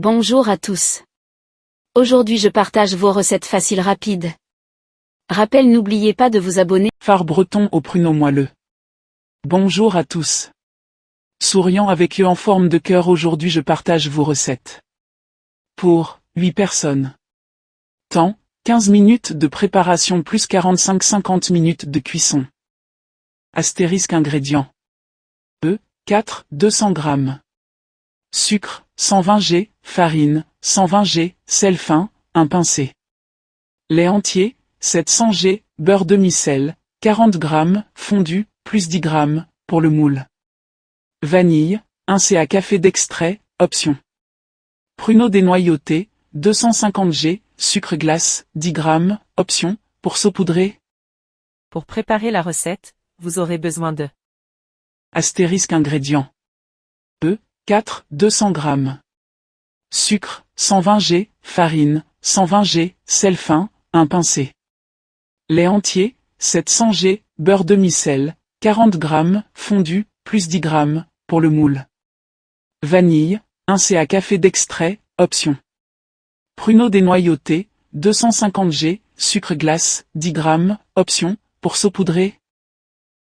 Bonjour à tous. Aujourd'hui je partage vos recettes faciles rapides. Rappel, n'oubliez pas de vous abonner. Phare breton au pruneau moelleux. Bonjour à tous. Souriant avec eux en forme de cœur, aujourd'hui je partage vos recettes. Pour 8 personnes. Temps, 15 minutes de préparation plus 45-50 minutes de cuisson. Astérisque ingrédients. œufs, 4, 200 g. Sucre, 120 g, farine, 120 g, sel fin, 1 pincé. Lait entier, 700 g, beurre demi-sel, 40 g, fondu, plus 10 g, pour le moule. Vanille, 1 ca café d'extrait, option. Pruneaux dénoyautés, 250 g, sucre glace, 10 g, option, pour saupoudrer. Pour préparer la recette, vous aurez besoin de Astérisque ingrédients. œufs, 4, 200 g. Sucre, 120 g, farine, 120 g, sel fin, 1 pincé. Lait entier, 700 g, beurre demi-sel, 40 g, fondu, plus 10 g, pour le moule. Vanille, 1 ca café d'extrait, option. Pruneaux dénoyautés, 250 g, sucre glace, 10 g, option, pour saupoudrer.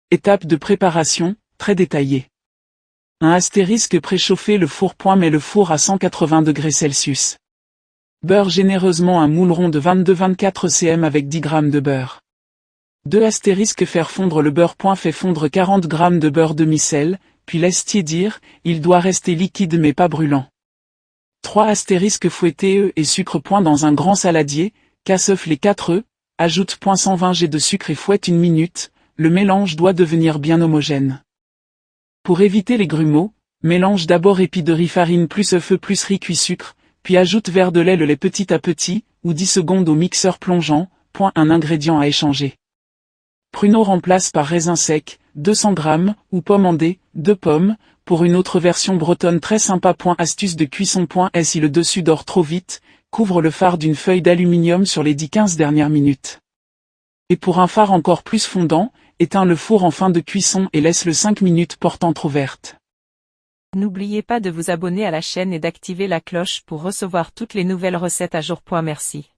Étape de préparation, très détaillée. Un astérisque: préchauffer le four. Met le four à 180 degrés Celsius. Beurre généreusement un moule rond de 22-24 cm avec 10 g de beurre. 2 astérisques faire fondre le beurre. Fait fondre 40 g de beurre demi-sel, puis laisse tiédir, il doit rester liquide mais pas brûlant. 3 astérisques fouetter œufs et sucre. Dans un grand saladier, casse les 4 œufs, ajoute 120 g de sucre et fouette 1 minute, le mélange doit devenir bien homogène. Pour éviter les grumeaux, mélange d'abord épi de riz, farine plus œufs plus riz cuit, sucre, puis ajoute verre de lait, le lait petit à petit, ou 10 secondes au mixeur plongeant. Un ingrédient à échanger. Pruneaux remplace par raisin sec, 200 g, ou pomme en dés, 2 pommes, pour une autre version bretonne très sympa. Astuce de cuisson. Si le dessus dort trop vite, couvre le phare d'une feuille d'aluminium sur les 10-15 dernières minutes. Et pour un phare encore plus fondant, éteins le four en fin de cuisson et laisse-le 5 minutes porte entrouverte. N'oubliez pas de vous abonner à la chaîne et d'activer la cloche pour recevoir toutes les nouvelles recettes à jour. Merci.